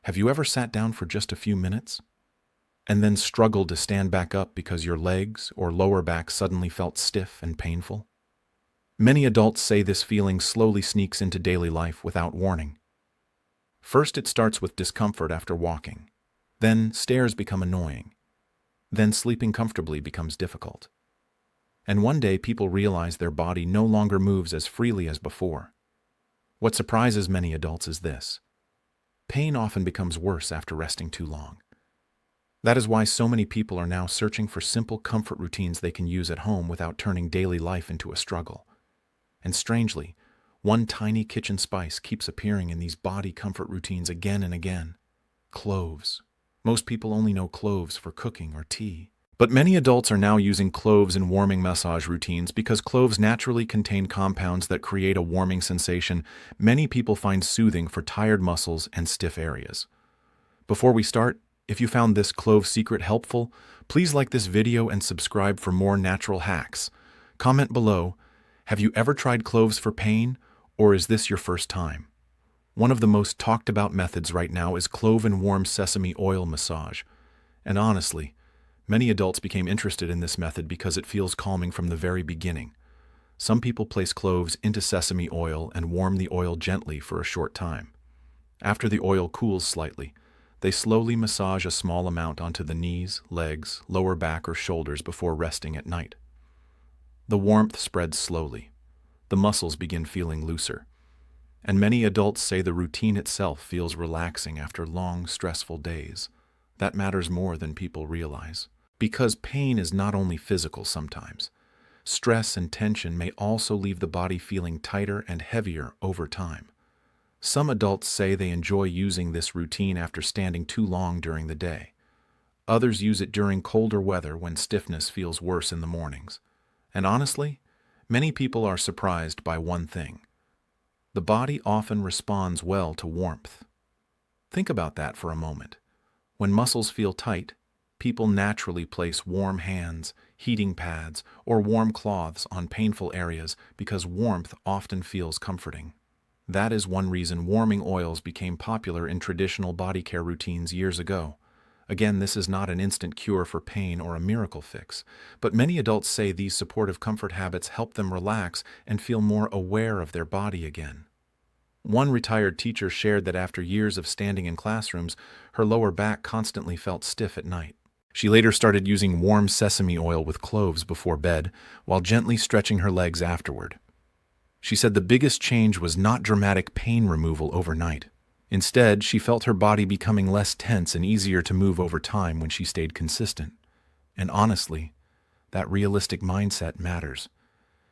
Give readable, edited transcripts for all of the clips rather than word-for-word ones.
Have you ever sat down for just a few minutes and then struggled to stand back up because your legs or lower back suddenly felt stiff and painful? Many adults say this feeling slowly sneaks into daily life without warning. First, it starts with discomfort after walking. Then, stairs become annoying. Then, sleeping comfortably becomes difficult. And one day, people realize their body no longer moves as freely as before. What surprises many adults is this: pain often becomes worse after resting too long. That is why so many people are now searching for simple comfort routines they can use at home without turning daily life into a struggle. And strangely, one tiny kitchen spice keeps appearing in these body comfort routines again and again: cloves. Most people only know cloves for cooking or tea. But many adults are now using cloves in warming massage routines because cloves naturally contain compounds that create a warming sensation many people find soothing for tired muscles and stiff areas. Before we start, if you found this clove secret helpful, please like this video and subscribe for more natural hacks. Comment below, have you ever tried cloves for pain, or is this your first time? One of the most talked about methods right now is clove and warm sesame oil massage. And honestly, many adults became interested in this method because it feels calming from the very beginning. Some people place cloves into sesame oil and warm the oil gently for a short time. After the oil cools slightly, they slowly massage a small amount onto the knees, legs, lower back, or shoulders before resting at night. The warmth spreads slowly. The muscles begin feeling looser. And many adults say the routine itself feels relaxing after long, stressful days. That matters more than people realize. Because pain is not only physical sometimes. Stress and tension may also leave the body feeling tighter and heavier over time. Some adults say they enjoy using this routine after standing too long during the day. Others use it during colder weather when stiffness feels worse in the mornings. And honestly, many people are surprised by one thing: the body often responds well to warmth. Think about that for a moment. When muscles feel tight, people naturally place warm hands, heating pads, or warm cloths on painful areas because warmth often feels comforting. That is one reason warming oils became popular in traditional body care routines years ago. Again, this is not an instant cure for pain or a miracle fix, but many adults say these supportive comfort habits help them relax and feel more aware of their body again. One retired teacher shared that after years of standing in classrooms, her lower back constantly felt stiff at night. She later started using warm sesame oil with cloves before bed, while gently stretching her legs afterward. She said the biggest change was not dramatic pain removal overnight. Instead, she felt her body becoming less tense and easier to move over time when she stayed consistent. And honestly, that realistic mindset matters,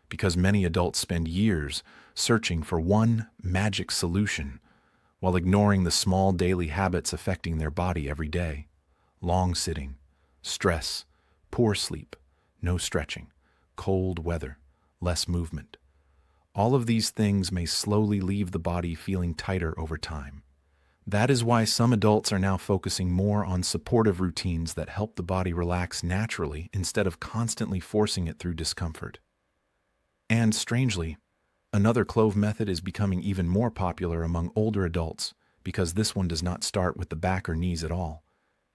because many adults spend years searching for one magic solution while ignoring the small daily habits affecting their body every day: long sitting, stress, poor sleep, no stretching, cold weather, less movement. All of these things may slowly leave the body feeling tighter over time. That is why some adults are now focusing more on supportive routines that help the body relax naturally instead of constantly forcing it through discomfort. And strangely, another clove method is becoming even more popular among older adults because this one does not start with the back or knees at all.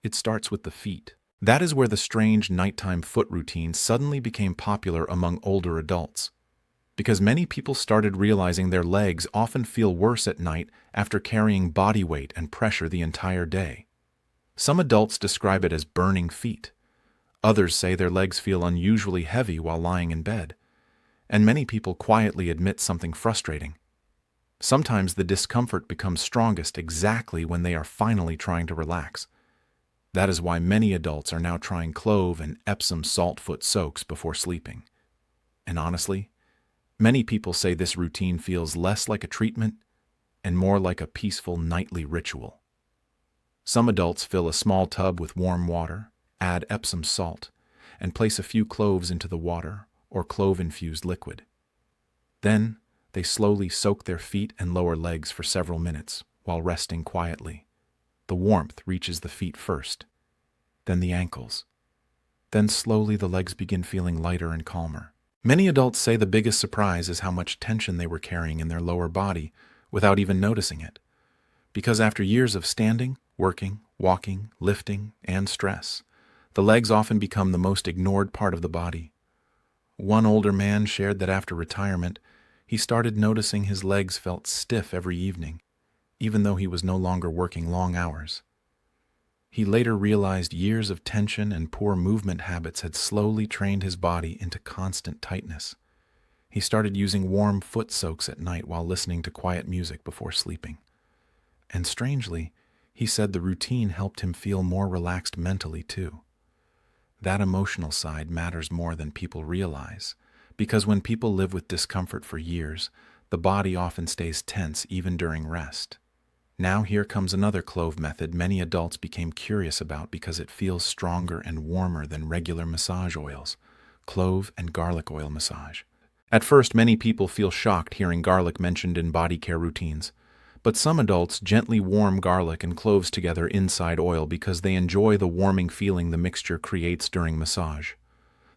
It starts with the feet. That is where the strange nighttime foot routine suddenly became popular among older adults, because many people started realizing their legs often feel worse at night after carrying body weight and pressure the entire day. Some adults describe it as burning feet. Others say their legs feel unusually heavy while lying in bed. And many people quietly admit something frustrating. Sometimes the discomfort becomes strongest exactly when they are finally trying to relax. That is why many adults are now trying clove and Epsom salt foot soaks before sleeping. And honestly, many people say this routine feels less like a treatment and more like a peaceful nightly ritual. Some adults fill a small tub with warm water, add Epsom salt, and place a few cloves into the water or clove-infused liquid. Then, they slowly soak their feet and lower legs for several minutes while resting quietly. The warmth reaches the feet first, then the ankles. Then slowly the legs begin feeling lighter and calmer. Many adults say the biggest surprise is how much tension they were carrying in their lower body without even noticing it. Because after years of standing, working, walking, lifting, and stress. The legs often become the most ignored part of the body. One older man shared that after retirement, he started noticing his legs felt stiff every evening, even though he was no longer working long hours. He later realized years of tension and poor movement habits had slowly trained his body into constant tightness. He started using warm foot soaks at night while listening to quiet music before sleeping. And strangely, he said the routine helped him feel more relaxed mentally too. That emotional side matters more than people realize, because when people live with discomfort for years, the body often stays tense even during rest. Now here comes another clove method many adults became curious about because it feels stronger and warmer than regular massage oils: clove and garlic oil massage. At first, many people feel shocked hearing garlic mentioned in body care routines, but some adults gently warm garlic and cloves together inside oil because they enjoy the warming feeling the mixture creates during massage.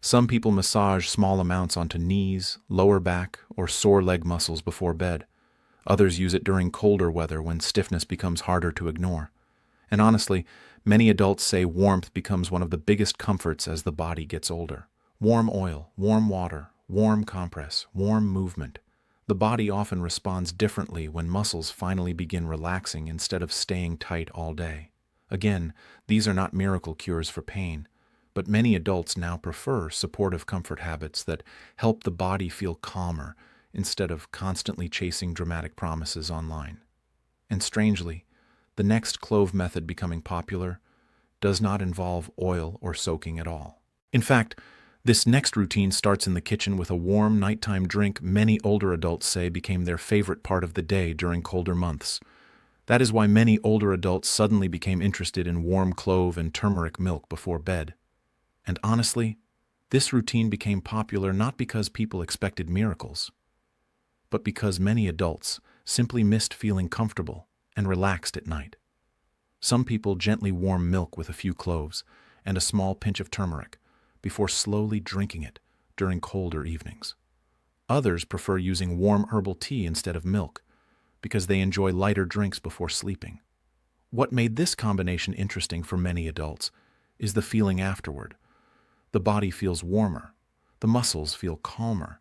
Some people massage small amounts onto knees, lower back, or sore leg muscles before bed. Others use it during colder weather when stiffness becomes harder to ignore. And honestly, many adults say warmth becomes one of the biggest comforts as the body gets older. Warm oil, warm water, warm compress, warm movement. The body often responds differently when muscles finally begin relaxing instead of staying tight all day. Again, these are not miracle cures for pain, but many adults now prefer supportive comfort habits that help the body feel calmer instead of constantly chasing dramatic promises online. And strangely, the next clove method becoming popular does not involve oil or soaking at all. In fact, this next routine starts in the kitchen with a warm nighttime drink many older adults say became their favorite part of the day during colder months. That is why many older adults suddenly became interested in warm clove and turmeric milk before bed. And honestly, this routine became popular not because people expected miracles, but because many adults simply missed feeling comfortable and relaxed at night. Some people gently warm milk with a few cloves and a small pinch of turmeric before slowly drinking it during colder evenings. Others prefer using warm herbal tea instead of milk because they enjoy lighter drinks before sleeping. What made this combination interesting for many adults is the feeling afterward. The body feels warmer, the muscles feel calmer,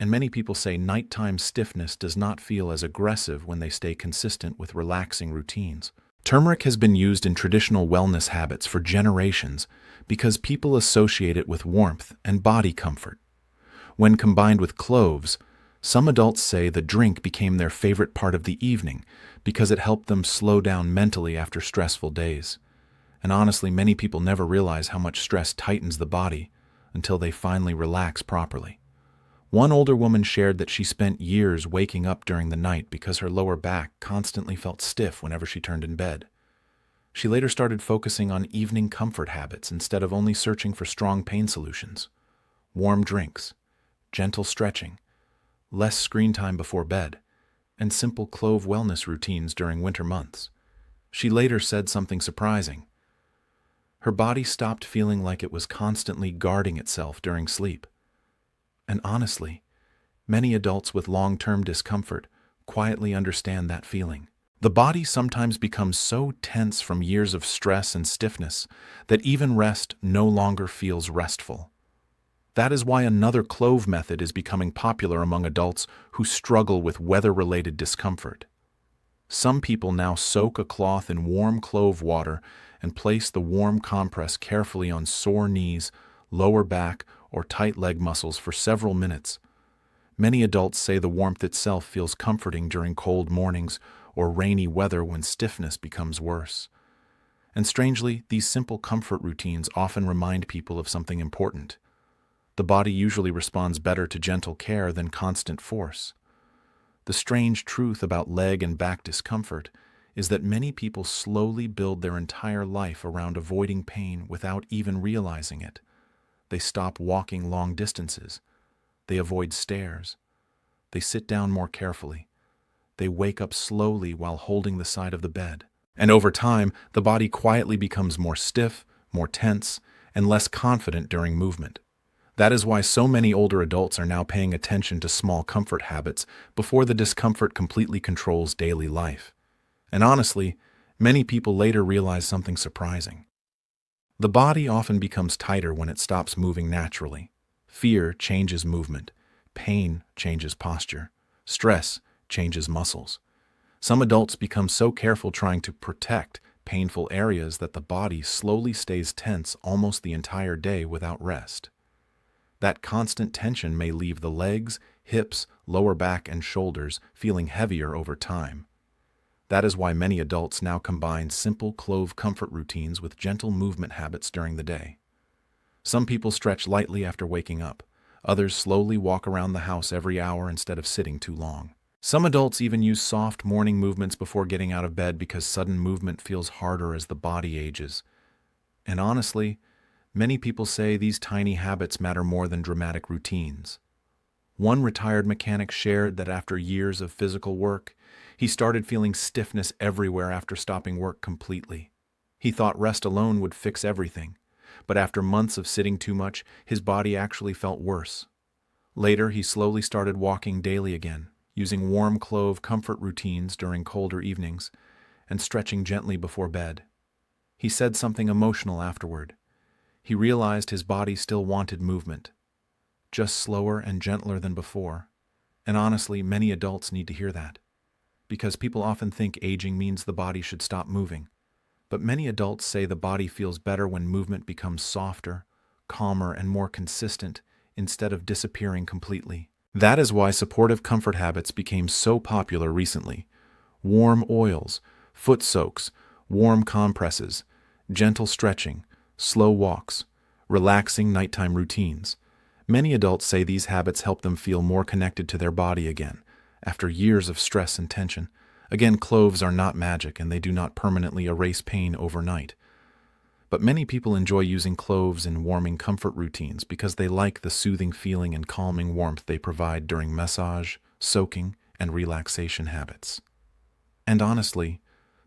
and many people say nighttime stiffness does not feel as aggressive when they stay consistent with relaxing routines. Turmeric has been used in traditional wellness habits for generations because people associate it with warmth and body comfort. When combined with cloves, some adults say the drink became their favorite part of the evening because it helped them slow down mentally after stressful days. And honestly, many people never realize how much stress tightens the body until they finally relax properly. One older woman shared that she spent years waking up during the night because her lower back constantly felt stiff whenever she turned in bed. She later started focusing on evening comfort habits instead of only searching for strong pain solutions. Warm drinks, gentle stretching, less screen time before bed, and simple clove wellness routines during winter months. She later said something surprising. Her body stopped feeling like it was constantly guarding itself during sleep. And honestly, many adults with long-term discomfort quietly understand that feeling. The body sometimes becomes so tense from years of stress and stiffness that even rest no longer feels restful. That is why another clove method is becoming popular among adults who struggle with weather-related discomfort. Some people now soak a cloth in warm clove water and place the warm compress carefully on sore knees, lower back, or tight leg muscles for several minutes. Many adults say the warmth itself feels comforting during cold mornings or rainy weather when stiffness becomes worse. And strangely, these simple comfort routines often remind people of something important. The body usually responds better to gentle care than constant force. The strange truth about leg and back discomfort is that many people slowly build their entire life around avoiding pain without even realizing it. They stop walking long distances. They avoid stairs. They sit down more carefully. They wake up slowly while holding the side of the bed. And over time, the body quietly becomes more stiff, more tense, and less confident during movement. That is why so many older adults are now paying attention to small comfort habits before the discomfort completely controls daily life. And honestly, Many people later realize something surprising. The body often becomes tighter when it stops moving naturally. Fear changes movement. Pain changes posture. Stress changes muscles. Some adults become so careful trying to protect painful areas that the body slowly stays tense almost the entire day without rest. That constant tension may leave the legs, hips, lower back, and shoulders feeling heavier over time. That is why many adults now combine simple Clove comfort routines with gentle movement habits during the day. Some people stretch lightly after waking up. Others slowly walk around the house every hour instead of sitting too long. Some adults even use soft morning movements before getting out of bed because sudden movement feels harder as the body ages. And honestly, many people say these tiny habits matter more than dramatic routines. One retired mechanic shared that after years of physical work, he started feeling stiffness everywhere after stopping work completely. He thought rest alone would fix everything, but after months of sitting too much, his body actually felt worse. Later, he slowly started walking daily again, using warm Clove comfort routines during colder evenings, and stretching gently before bed. He said something emotional afterward. He realized his body still wanted movement, just slower and gentler than before. And honestly, many adults need to hear that, because people often think aging means the body should stop moving. But many adults say the body feels better when movement becomes softer, calmer, and more consistent instead of disappearing completely. That is why supportive comfort habits became so popular recently. Warm oils, foot soaks, warm compresses, gentle stretching, slow walks, relaxing nighttime routines. Many adults say these habits help them feel more connected to their body again, after years of stress and tension. Again, cloves are not magic and they do not permanently erase pain overnight. But many people enjoy using cloves in warming comfort routines because they like the soothing feeling and calming warmth they provide during massage, soaking, and relaxation habits. And honestly,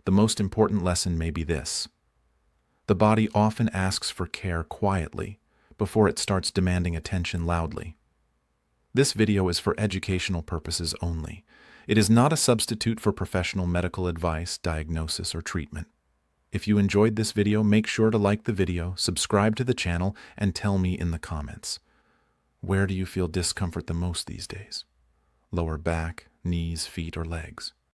the most important lesson may be this. The body often asks for care quietly before it starts demanding attention loudly. This video is for educational purposes only. It is not a substitute for professional medical advice, diagnosis, or treatment. If you enjoyed this video, make sure to like the video, subscribe to the channel, and tell me in the comments. Where do you feel discomfort the most these days? Lower back, knees, feet, or legs?